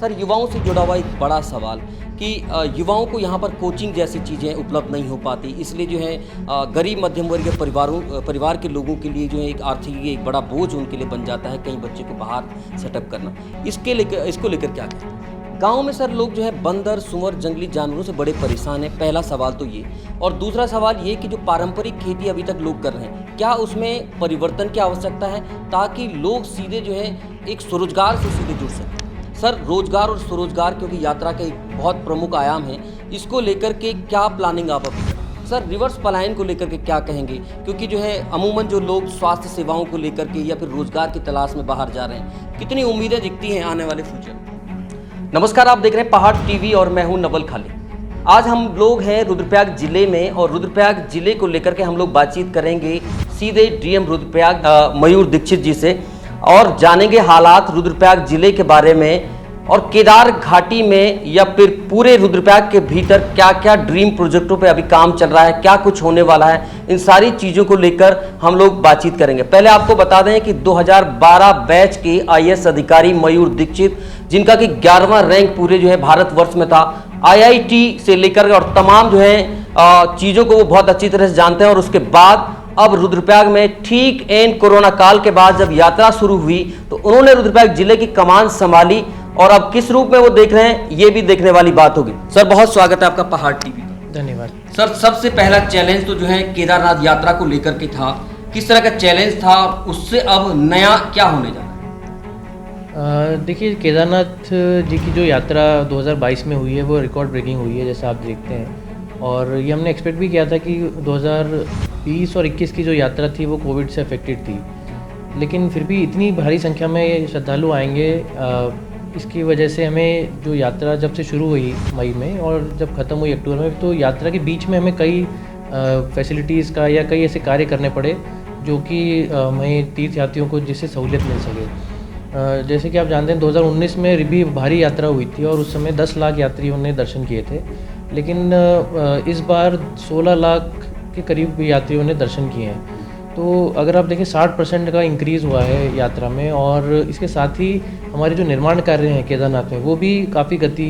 Sir युवाओं से जुड़ा हुआ एक बड़ा सवाल कि युवाओं को यहाँ पर कोचिंग जैसी चीज़ें उपलब्ध नहीं हो पाती, इसलिए जो है गरीब मध्यम वर्ग के परिवार के लोगों के लिए जो है एक आर्थिक एक बड़ा बोझ उनके लिए बन जाता है कहीं बच्चे को बाहर सेटअप करना। इसको लेकर क्या कहें? गाँव में सर लोग जो है बंदर, सुअर, जंगली जानवरों से बड़े परेशान हैं। पहला सवाल तो ये, और दूसरा सवाल ये कि जो पारंपरिक खेती अभी तक लोग कर रहे हैं, क्या उसमें परिवर्तन की आवश्यकता है ताकि लोग सीधे जो है एक स्वरोजगार से सीधे जुड़ सकें? सर रोजगार और स्वरोजगार क्योंकि यात्रा का एक बहुत प्रमुख आयाम है, इसको लेकर के क्या प्लानिंग आप अभी करें? सर रिवर्स पलायन को लेकर के क्या कहेंगे, क्योंकि जो है अमूमन जो लोग स्वास्थ्य सेवाओं को लेकर के या फिर रोजगार की तलाश में बाहर जा रहे हैं, कितनी उम्मीदें दिखती हैं आने वाले फ्यूचर? नमस्कार, आप देख रहे हैं पहाड़ टीवी और मैं हूं नवल खाली। आज हम लोग हैं रुद्रप्रयाग जिले में और रुद्रप्रयाग जिले को लेकर के हम लोग बातचीत करेंगे सीधे डीएम रुद्रप्रयाग मयूर दीक्षित जी से और जानेंगे हालात रुद्रप्रयाग जिले के बारे में और केदार घाटी में या फिर पूरे रुद्रप्रयाग के भीतर क्या क्या ड्रीम प्रोजेक्टों पे अभी काम चल रहा है, क्या कुछ होने वाला है, इन सारी चीज़ों को लेकर हम लोग बातचीत करेंगे। पहले आपको बता दें कि 2012 बैच के आईएएस अधिकारी मयूर दीक्षित, जिनका कि 11वां रैंक पूरे जो है भारतवर्ष में था, आईआईटी से लेकर और तमाम जो है चीज़ों को वो बहुत अच्छी तरह से जानते हैं। और उसके बाद अब रुद्रप्रयाग में ठीक एंड कोरोना काल के बाद जब यात्रा शुरू हुई तो उन्होंने रुद्रप्रयाग जिले की कमान संभाली और अब किस रूप में वो देख रहे हैं ये भी देखने वाली बात होगी। सर बहुत स्वागत है आपका पहाड़ टीवी पर। धन्यवाद। सर सबसे पहला चैलेंज तो जो है केदारनाथ यात्रा को लेकर के था, किस तरह का चैलेंज था और उससे अब नया क्या होने जा रहा है? देखिए, केदारनाथ जी की जो यात्रा 2022 में हुई है वो रिकॉर्ड ब्रेकिंग हुई है, जैसा आप देखते हैं। और ये हमने एक्सपेक्ट भी किया था कि 2020 और 21 की जो यात्रा थी वो कोविड से अफेक्टेड थी, लेकिन फिर भी इतनी भारी संख्या में श्रद्धालु आएंगे, इसकी वजह से हमें जो यात्रा जब से शुरू हुई मई में और जब ख़त्म हुई अक्टूबर में, तो यात्रा के बीच में हमें कई फैसिलिटीज़ का या कई ऐसे कार्य करने पड़े जो कि हमें तीर्थयात्रियों को जिससे सहूलियत मिल सके। जैसे कि आप जानते हैं 2019 में भी भारी यात्रा हुई थी और उस समय 10 लाख यात्रियों ने दर्शन किए थे, लेकिन इस बार 16 लाख के करीब यात्रियों ने दर्शन किए हैं। तो अगर आप देखें 60% का इंक्रीज़ हुआ है यात्रा में, और इसके साथ ही हमारे जो निर्माण कार्य हैं केदारनाथ में वो भी काफ़ी गति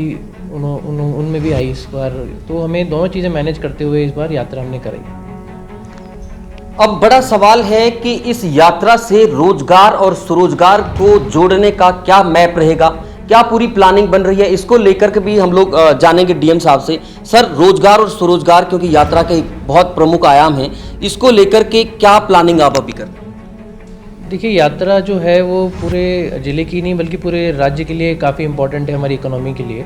उनमें भी आई इस बार। तो हमें दोनों चीज़ें मैनेज करते हुए इस बार यात्रा हमने कराई। अब बड़ा सवाल है कि इस यात्रा से रोजगार और स्वरोजगार को जोड़ने का क्या मैप रहेगा, क्या पूरी प्लानिंग बन रही है, इसको लेकर के भी हम लोग जानेंगे डीएम साहब से। सर रोजगार और स्वरोजगार क्योंकि यात्रा का एक बहुत प्रमुख आयाम है, इसको लेकर के क्या प्लानिंग आप अभी कर रहे हैं? देखिए, यात्रा जो है वो पूरे ज़िले की नहीं बल्कि पूरे राज्य के लिए काफ़ी इम्पोर्टेंट है, हमारी इकोनॉमी के लिए।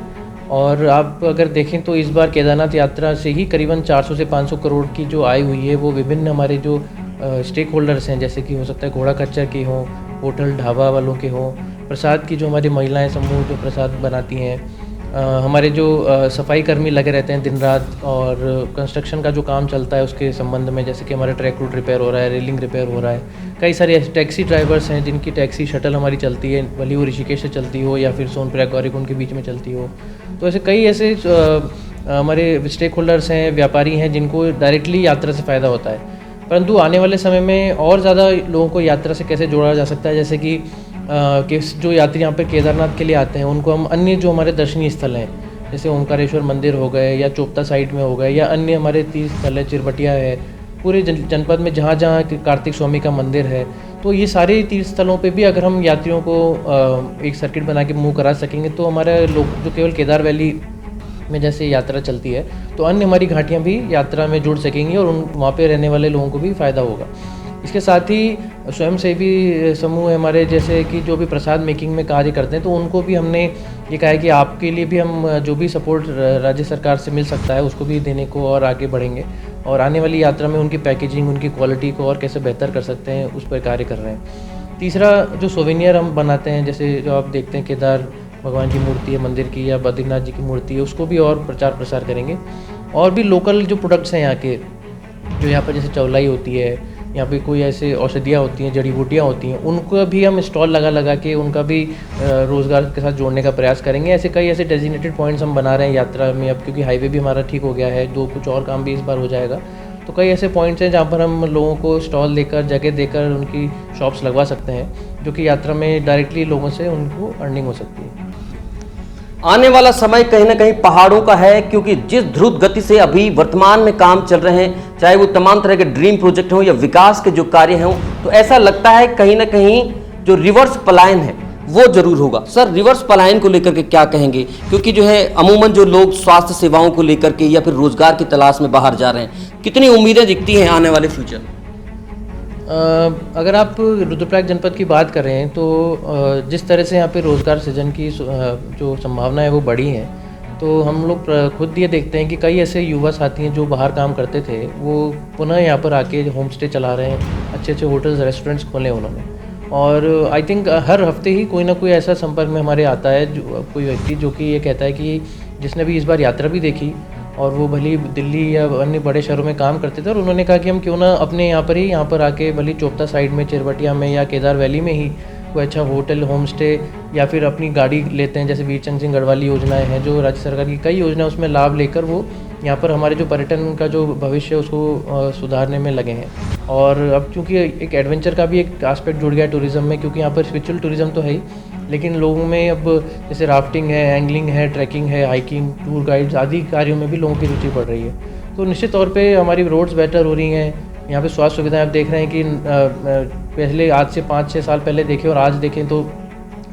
और आप अगर देखें तो इस बार केदारनाथ यात्रा से ही करीबन 400 से 500 करोड़ की जो आय हुई है वो विभिन्न हमारे जो स्टेक होल्डर्स हैं, जैसे कि हो सकता है घोड़ा खच्चर के हों, होटल ढाबा वालों के हों, प्रसाद की जो हमारी महिलाएं समूह जो प्रसाद बनाती हैं, हमारे जो सफाई कर्मी लगे रहते हैं दिन रात, और कंस्ट्रक्शन का जो काम चलता है उसके संबंध में, जैसे कि हमारा ट्रैक रूट रिपेयर हो रहा है, रेलिंग रिपेयर हो रहा है, कई सारे टैक्सी ड्राइवर्स हैं जिनकी टैक्सी शटल हमारी चलती है, भले वो ऋषिकेश से चलती हो या फिर सोनप्रयाग गौरीकुंड के बीच में चलती हो। तो ऐसे कई ऐसे हमारे स्टेक होल्डर्स हैं, व्यापारी हैं जिनको डायरेक्टली यात्रा से फ़ायदा होता है। परंतु आने वाले समय में और ज़्यादा लोगों को यात्रा से कैसे जोड़ा जा सकता है, जैसे कि जो यात्री यहाँ पर केदारनाथ के लिए आते हैं उनको हम अन्य जो हमारे दर्शनीय स्थल हैं, जैसे ओंकारेश्वर मंदिर हो गए या चोपता साइड में हो गए या अन्य हमारे तीर्थ स्थल है, चिरबटिया है, पूरे जनपद में जहाँ जहाँ कार्तिक स्वामी का मंदिर है, तो ये सारे तीर्थ स्थलों पे भी अगर हम यात्रियों को एक सर्किट बना के मूव करा सकेंगे तो हमारे लोग जो केवल केदार वैली में जैसे यात्रा चलती है तो अन्य हमारी घाटियाँ भी यात्रा में जुड़ सकेंगी और वहाँ पे रहने वाले लोगों को भी फ़ायदा होगा। इसके साथ ही स्वयंसेवी समूह हमारे, जैसे कि जो भी प्रसाद मेकिंग में कार्य करते हैं, तो उनको भी हमने ये कहा है कि आपके लिए भी हम जो भी सपोर्ट राज्य सरकार से मिल सकता है उसको भी देने को और आगे बढ़ेंगे, और आने वाली यात्रा में उनकी पैकेजिंग, उनकी क्वालिटी को और कैसे बेहतर कर सकते हैं उस पर कार्य कर रहे हैं। तीसरा, जो सोवेनियर हम बनाते हैं, जैसे जो आप देखते हैं केदार भगवान की मूर्ति है मंदिर की या बद्रीनाथ जी की मूर्ति है, उसको भी और प्रचार प्रसार करेंगे। और भी लोकल जो प्रोडक्ट्स हैं यहाँ के, जो यहाँ पर जैसे चौलाई होती है, यहाँ पे कोई ऐसे औषधियाँ होती हैं, जड़ी बूटियाँ होती हैं, उनको भी हम स्टॉल लगा के उनका भी रोज़गार के साथ जोड़ने का प्रयास करेंगे। ऐसे कई ऐसे डेजिग्नेटेड पॉइंट्स हम बना रहे हैं यात्रा में अब, क्योंकि हाईवे भी हमारा ठीक हो गया है, कुछ और काम भी इस बार हो जाएगा। तो कई ऐसे पॉइंट्स हैं जहाँ पर हम लोगों को स्टॉल देकर, जगह देकर उनकी शॉप्स लगवा सकते हैं, जो कि यात्रा में डायरेक्टली लोगों से उनको अर्निंग हो सकती है। आने वाला समय कहीं ना कहीं पहाड़ों का है, क्योंकि जिस द्रुत गति से अभी वर्तमान में काम चल रहे हैं, चाहे वो तमाम तरह के ड्रीम प्रोजेक्ट हों या विकास के जो कार्य हों, तो ऐसा लगता है कहीं ना कहीं जो रिवर्स पलायन है वो जरूर होगा। सर, रिवर्स पलायन को लेकर के क्या कहेंगे, क्योंकि जो है अमूमन जो लोग स्वास्थ्य सेवाओं को लेकर के या फिर रोजगार की तलाश में बाहर जा रहे हैं, कितनी उम्मीदें दिखती हैं आने वाले फ्यूचर? अगर आप रुद्रप्रयाग जनपद की बात कर रहे हैं तो जिस तरह से यहाँ पे रोज़गार सृजन की जो संभावना है वो बढ़ी है, तो हम लोग खुद ये देखते हैं कि कई ऐसे युवा साथी हैं जो बाहर काम करते थे, वो पुनः यहाँ पर आके होम स्टे चला रहे हैं, अच्छे अच्छे होटल्स रेस्टोरेंट्स खोले उन्होंने। और आई थिंक हर हफ्ते ही कोई ना कोई ऐसा संपर्क में हमारे आता है जो कोई व्यक्ति जो कि ये कहता है कि जिसने भी इस बार यात्रा भी देखी और वो भली दिल्ली या अन्य बड़े शहरों में काम करते थे, और उन्होंने कहा कि हम क्यों ना अपने यहाँ पर आके भली चोपता साइड में, चिरबटिया में या केदार वैली में ही कोई अच्छा होटल, होम स्टे या फिर अपनी गाड़ी लेते हैं। जैसे वीरचंद सिंह गढ़वाली योजनाएं हैं, जो राज्य सरकार की कई योजनाएं, उसमें लाभ लेकर वो यहाँ पर हमारे जो पर्यटन का जो भविष्य है उसको सुधारने में लगे हैं। और अब चूँकि एक एडवेंचर का भी एक एस्पेक्ट जुड़ गया टूरिज़्म में, क्योंकि यहाँ पर स्पिरिचुअल टूरिज़्म तो है ही, लेकिन लोगों में अब जैसे राफ्टिंग है, एंगलिंग है, ट्रैकिंग है, हाइकिंग, टूर गाइड्स आदि कार्यों में भी लोगों की रुचि बढ़ रही है। तो निश्चित तौर पे हमारी रोड्स बेटर हो रही हैं, यहाँ पे स्वास्थ्य सुविधाएं आप देख रहे हैं कि पहले आज से 5-6 साल पहले देखें और आज देखें तो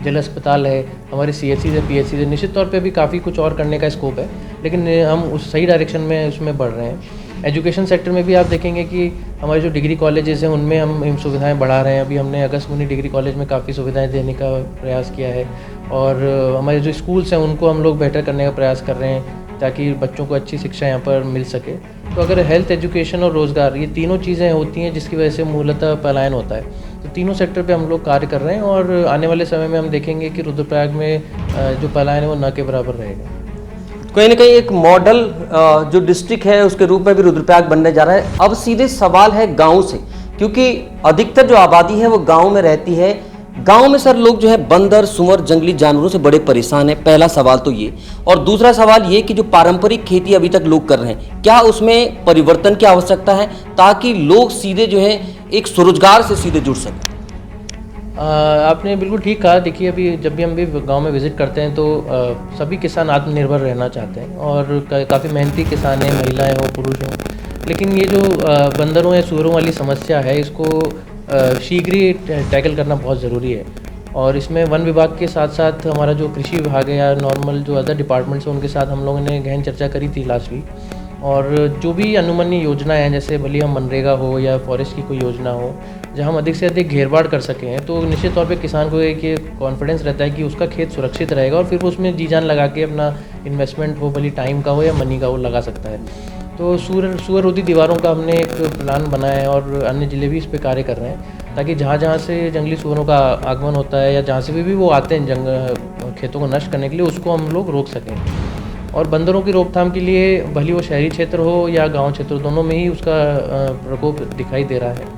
जिला अस्पताल है, हमारे CHC है, PHC है, निश्चित तौर पे भी काफ़ी कुछ और करने का स्कोप है, लेकिन हम उस सही डायरेक्शन में उसमें बढ़ रहे हैं। एजुकेशन सेक्टर में भी आप देखेंगे कि हमारे जो डिग्री कॉलेजेस हैं उनमें हम सुविधाएं बढ़ा रहे हैं। अभी हमने अगस्त मुनि डिग्री कॉलेज में काफ़ी सुविधाएं देने का प्रयास किया है, और हमारे जो स्कूल्स हैं उनको हम लोग बेहतर करने का प्रयास कर रहे हैं ताकि बच्चों को अच्छी शिक्षा यहाँ पर मिल सके। तो अगर हेल्थ, एजुकेशन और रोज़गार, ये तीनों चीज़ें होती हैं जिसकी वजह से मूलतः पलायन होता है, तो तीनों सेक्टर पे हम लोग कार्य कर रहे हैं, और आने वाले समय में हम देखेंगे कि रुद्रप्रयाग में जो पलायन है वो न के बराबर रहेगा। कहीं ना कहीं एक मॉडल जो डिस्ट्रिक्ट है उसके रूप में भी रुद्रप्रयाग बनने जा रहा है। अब सीधे सवाल है गांव से, क्योंकि अधिकतर जो आबादी है वो गांव में रहती है। गांव में सर लोग जो है बंदर, सुअर, जंगली जानवरों से बड़े परेशान हैं। पहला सवाल तो ये, और दूसरा सवाल ये कि जो पारंपरिक खेती अभी तक लोग कर रहे हैं, क्या उसमें परिवर्तन की आवश्यकता है ताकि लोग सीधे जो है एक स्वरोजगार से सीधे जुड़ सकें? आपने बिल्कुल ठीक कहा। देखिए, अभी जब भी हम भी गांव में विज़िट करते हैं तो सभी किसान आत्मनिर्भर रहना चाहते हैं, और काफ़ी मेहनती किसान हैं, महिलाएं हो, पुरुष हों, लेकिन ये जो बंदरों या सूअरों वाली समस्या है, इसको शीघ्र ही टैकल करना बहुत ज़रूरी है। और इसमें वन विभाग के साथ साथ हमारा जो कृषि विभाग है या नॉर्मल जो अदर डिपार्टमेंट्स हैं उनके साथ हम लोगों ने गहन चर्चा करी थी लास्ट वीक, और जो भी अनुमन्य योजनाएं हैं, जैसे भले हम मनरेगा हो या फॉरेस्ट की कोई योजना हो, जहां हम अधिक से अधिक घेरबाड़ कर सकें, तो निश्चित तौर पे किसान को एक कॉन्फिडेंस रहता है कि उसका खेत सुरक्षित रहेगा, और फिर वो उसमें जी जान लगा के अपना इन्वेस्टमेंट हो, भले टाइम का हो या मनी का हो, लगा सकता है। तो सूअर रोधी दीवारों का हमने एक प्लान बनाया है, और अन्य जिले भी इस पर कार्य कर रहे हैं, ताकि जहाँ जहाँ से जंगली सूअरों का आगमन होता है या जहाँ से भी वो आते हैं खेतों को नष्ट करने के लिए, उसको हम लोग रोक सकें। और बंदरों की रोकथाम के लिए भले वो शहरी क्षेत्र हो या गांव क्षेत्र, दोनों में ही उसका प्रकोप दिखाई दे रहा है।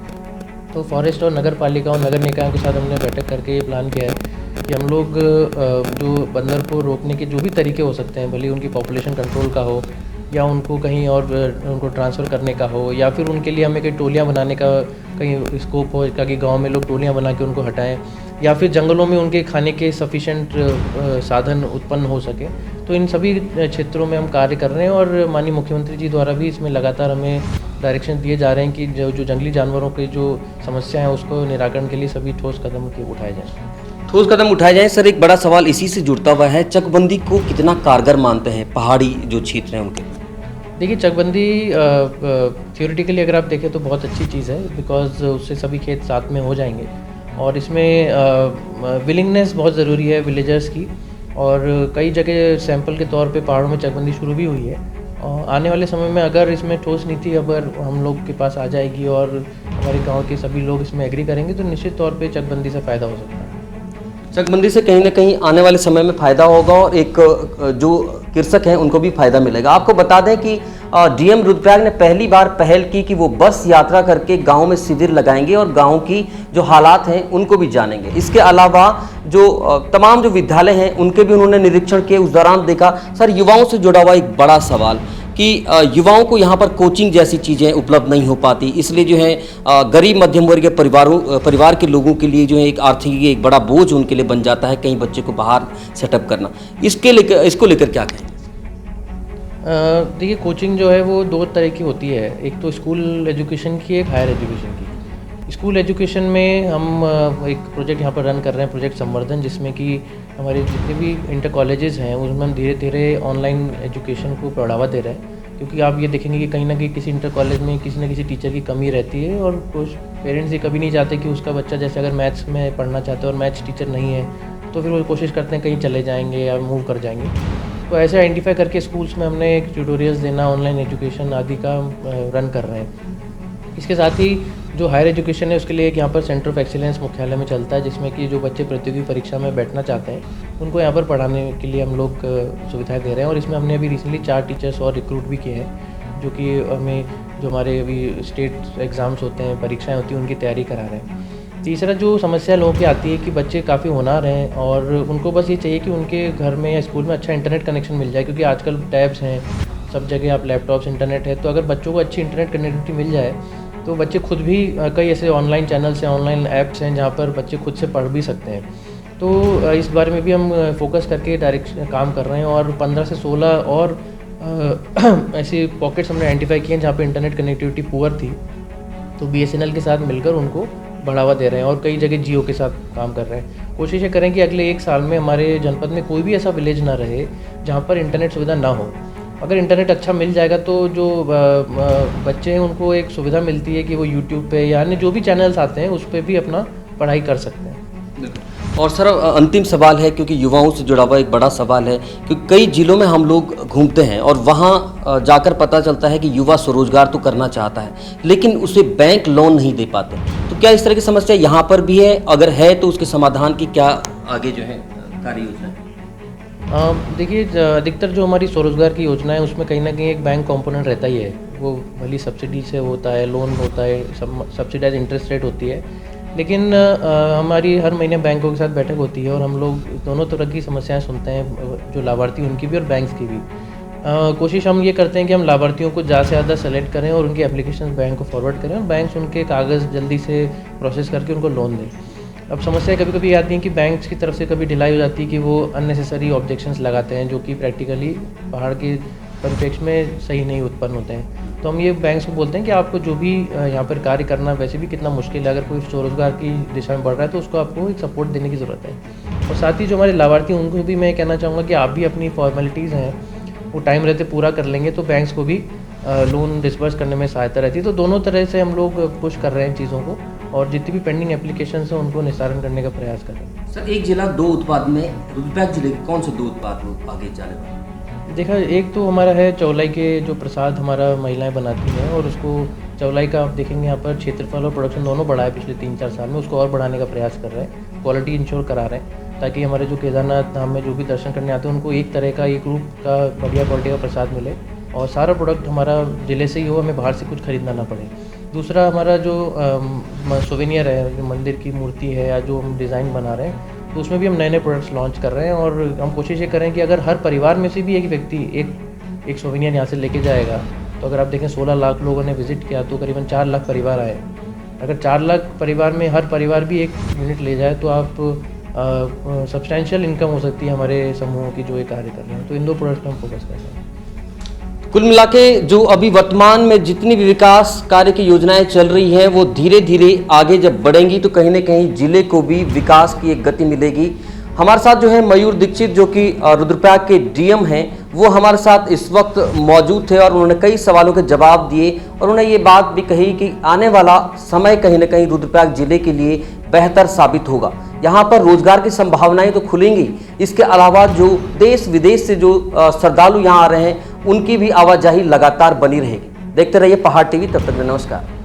तो फॉरेस्ट और नगर पालिका और नगर निकायों के साथ हमने बैठक करके ये प्लान किया है कि हम लोग जो बंदर को रोकने के जो भी तरीके हो सकते हैं, भले उनकी पॉपुलेशन कंट्रोल का हो या उनको कहीं और उनको ट्रांसफ़र करने का हो, या फिर उनके लिए हमें कई टोलियाँ बनाने का कहीं स्कोप हो ताकि गांव में लोग टोलियाँ बना के उनको हटाएं, या फिर जंगलों में उनके खाने के सफिशेंट साधन उत्पन्न हो सके। तो इन सभी क्षेत्रों में हम कार्य कर रहे हैं, और माननीय मुख्यमंत्री जी द्वारा भी इसमें लगातार हमें डायरेक्शन दिए जा रहे हैं कि जो जंगली जानवरों की जो समस्या है उसको निराकरण के लिए सभी ठोस कदम उठाए जाएँ। ठोस कदम उठाए जाएं। सर, एक बड़ा सवाल इसी से जुड़ता हुआ है, चकबंदी को कितना कारगर मानते हैं पहाड़ी जो क्षेत्र हैं उनके? देखिए, चकबंदी थियोरेटिकली अगर आप देखें तो बहुत अच्छी चीज़ है, बिकॉज उससे सभी खेत साथ में हो जाएंगे, और इसमें विलिंगनेस बहुत ज़रूरी है विलेजर्स की, और कई जगह सैंपल के तौर पे पहाड़ों में चकबंदी शुरू भी हुई है। और आने वाले समय में अगर इसमें ठोस नीति अगर हम लोग के पास आ जाएगी और हमारे गांव के सभी लोग इसमें एग्री करेंगे, तो निश्चित तौर पे चकबंदी से फ़ायदा हो सकता है। चकबंदी से कहीं ना कहीं आने वाले समय में फ़ायदा होगा, और एक जो कृषक हैं उनको भी फ़ायदा मिलेगा। आपको बता दें कि DM रुद्रप्रयाग ने पहली बार पहल की कि वो बस यात्रा करके गांव में शिविर लगाएंगे और गांव की जो हालात हैं उनको भी जानेंगे। इसके अलावा जो तमाम जो विद्यालय हैं उनके भी उन्होंने निरीक्षण किए। उस दौरान देखा सर, युवाओं से जुड़ा हुआ एक बड़ा सवाल कि युवाओं को यहाँ पर कोचिंग जैसी चीज़ें उपलब्ध नहीं हो पाती, इसलिए जो है गरीब मध्यम वर्गीय परिवार के लोगों के लिए जो है एक आर्थिक एक बड़ा बोझ उनके लिए बन जाता है कहीं बच्चे को बाहर सेटअप करना। इसको लेकर क्या कहें? देखिए, कोचिंग जो है वो दो तरह की होती है, एक तो स्कूल एजुकेशन की, एक हायर एजुकेशन की। स्कूल एजुकेशन में हम एक प्रोजेक्ट यहाँ पर रन कर रहे हैं, प्रोजेक्ट संवर्धन, जिसमें कि हमारे जितने भी इंटर कॉलेजेस हैं उसमें हम धीरे धीरे ऑनलाइन एजुकेशन को बढ़ावा दे रहे हैं। क्योंकि आप ये देखेंगे कि कहीं ना कहीं किसी इंटर कॉलेज में किसी न किसी टीचर की कमी रहती है, और कुछ पेरेंट्स ये कभी नहीं चाहते कि उसका बच्चा जैसे अगर मैथ्स में पढ़ना चाहता है और मैथ्स टीचर नहीं है तो फिर वो कोशिश करते हैं कहीं चले जाएंगे या मूव कर जाएंगे। तो ऐसे आइडेंटिफाई करके स्कूल्स में हमने एक ट्यूटोरियल्स देना, ऑनलाइन एजुकेशन आदि का रन कर रहे हैं। इसके साथ ही जो हायर एजुकेशन है उसके लिए एक यहाँ पर सेंटर ऑफ एक्सीलेंस मुख्यालय में चलता है, जिसमें कि जो बच्चे प्रतियोगी परीक्षा में बैठना चाहते हैं उनको यहाँ पर पढ़ाने के लिए हम लोग सुविधाएं दे रहे हैं। और इसमें हमने अभी रिसेंटली 4 टीचर्स और रिक्रूट भी किए हैं, जो कि हमें जो हमारे अभी स्टेट एग्ज़ाम्स होते हैं, परीक्षाएँ होती हैं, उनकी तैयारी करा रहे हैं। तीसरा जो समस्या लोगों की आती है कि बच्चे काफ़ी होनहार हैं और उनको बस ये चाहिए कि उनके घर में या स्कूल में अच्छा इंटरनेट कनेक्शन मिल जाए, क्योंकि आजकल टैब्स हैं सब जगह, आप लैपटॉप्स, इंटरनेट है। तो अगर बच्चों को अच्छी इंटरनेट कनेक्टिविटी मिल जाए तो बच्चे खुद भी, कई ऐसे ऑनलाइन चैनल्स हैं, ऑनलाइन ऐप्स हैं जहाँ पर बच्चे खुद से पढ़ भी सकते हैं। तो इस बारे में भी हम फोकस करके डायरेक्ट काम कर रहे हैं, और 15 से 16 और ऐसी पॉकेट्स हमने आइडेंटिफाई किए हैं जहाँ पर इंटरनेट कनेक्टिविटी पुअर थी, तो BSNL के साथ मिलकर उनको बढ़ावा दे रहे हैं, और कई जगह जियो के साथ काम कर रहे हैं। कोशिश ये करें कि अगले 1 साल में हमारे जनपद में कोई भी ऐसा विलेज ना रहे जहाँ पर इंटरनेट सुविधा ना हो। अगर इंटरनेट अच्छा मिल जाएगा तो जो बच्चे हैं उनको एक सुविधा मिलती है कि वो यूट्यूब पे या अन्य जो भी चैनल्स आते हैं उस पर भी अपना पढ़ाई कर सकते हैं। और सर, अंतिम सवाल है, क्योंकि युवाओं से जुड़ा हुआ एक बड़ा सवाल है, क्योंकि कई जिलों में हम लोग घूमते हैं और वहाँ जाकर पता चलता है कि युवा स्वरोजगार तो करना चाहता है लेकिन उसे बैंक लोन नहीं दे पाते। तो क्या इस तरह की समस्या यहाँ पर भी है? अगर है तो उसके समाधान की क्या आगे जो है कार्य योजना है? देखिए, अधिकतर जो हमारी स्वरोजगार की योजना है उसमें कहीं ना कहीं एक बैंक कंपोनेंट रहता ही है। वो भली सब्सिडी से होता है, लोन होता है, सब्सिडाइज इंटरेस्ट रेट होती है, लेकिन हमारी हर महीने बैंकों के साथ बैठक होती है और हम लोग दोनों तरह की समस्याएं सुनते हैं, जो लाभार्थी उनकी भी और बैंक्स की भी। कोशिश हम ये करते हैं कि हम लाभार्थियों को ज़्यादा से ज़्यादा सेलेक्ट करें और उनकी एप्लीकेशन बैंक को फॉरवर्ड करें और बैंक्स उनके कागज़ जल्दी से प्रोसेस करके उनको लोन दें। अब समस्या कभी कभी आती है कि बैंक्स की तरफ से कभी ढिलाई हो जाती है कि वो अननेसेसरी ऑब्जेक्शंस लगाते हैं, जो कि प्रैक्टिकली पहाड़ के परिप्रेक्ष्य में सही नहीं उत्पन्न होते हैं। तो हम ये बैंक्स को बोलते हैं कि आपको जो भी यहाँ पर कार्य करना वैसे भी कितना मुश्किल है, अगर कोई स्वरोजगार की दिशा में बढ़ रहा है तो उसको आपको एक सपोर्ट देने की ज़रूरत है। और साथ ही जो हमारे लाभार्थी उनको भी मैं कहना चाहूँगा कि आप भी अपनी फॉर्मेलिटीज़ हैं वो टाइम रहते पूरा कर लेंगे तो बैंक्स को भी लोन डिस्बर्स करने में सहायता रहती है। तो दोनों तरह से हम लोग पुश कर रहे हैं चीज़ों को, और जितनी भी पेंडिंग एप्लीकेशंस हैं उनको निस्तारण करने का प्रयास कर रहे हैं। सर, एक जिला दो उत्पाद में रुद्रप्रयाग जिले के कौन से 2 उत्पाद वो आगे जाने वाले हैं? देखा, एक तो हमारा है चौलाई के जो प्रसाद हमारा महिलाएं बनाती हैं, और उसको चौलाई का आप देखेंगे यहाँ पर क्षेत्रफल और प्रोडक्शन दोनों बढ़ा है पिछले 3-4 साल में, उसको और बढ़ाने का प्रयास कर रहे हैं, क्वालिटी इंश्योर करा रहे हैं, ताकि हमारे जो केदारनाथ धाम में जो भी दर्शन करने आते हैं उनको एक तरह का, एक रूप का बढ़िया क्वालिटी का प्रसाद मिले और सारा प्रोडक्ट हमारा जिले से ही हो, हमें बाहर से कुछ खरीदना ना पड़े। दूसरा हमारा जो सोवेनियर है, जो मंदिर की मूर्ति है या जो हम डिज़ाइन बना रहे हैं, तो उसमें भी हम नए नए प्रोडक्ट्स लॉन्च कर रहे हैं, और हम कोशिश ये करें कि अगर हर परिवार में से भी एक व्यक्ति एक सोवेनियर यहाँ से लेके जाएगा, तो अगर आप देखें 16 लाख लोगों ने विजिट किया तो करीबन 4 लाख परिवार आए। अगर 4 लाख परिवार में हर परिवार भी एक यूनिट ले जाए तो आप सब्सटैंशियल इनकम हो सकती है हमारे समूहों की जो ये कार्य कर रहे हैं। तो इन 2 प्रोडक्ट्स पर हम फोकस कर रहे हैं। कुल मिला के जो अभी वर्तमान में जितनी भी विकास कार्य की योजनाएं चल रही हैं वो धीरे धीरे आगे जब बढ़ेंगी तो कहीं ना कहीं जिले को भी विकास की एक गति मिलेगी। हमारे साथ जो है मयूर दीक्षित, जो कि रुद्रप्रयाग के डीएम हैं, वो हमारे साथ इस वक्त मौजूद थे और उन्होंने कई सवालों के जवाब दिए और उन्होंने ये बात भी कही कि आने वाला समय कहीं ना कहीं रुद्रप्रयाग जिले के लिए बेहतर साबित होगा। यहाँ पर रोजगार की संभावनाएं तो खुलेंगी, इसके अलावा जो देश विदेश से जो श्रद्धालु यहाँ आ रहे हैं उनकी भी आवाजाही लगातार बनी रहेगी। देखते रहिए पहाड़ टीवी, तब तक नमस्कार।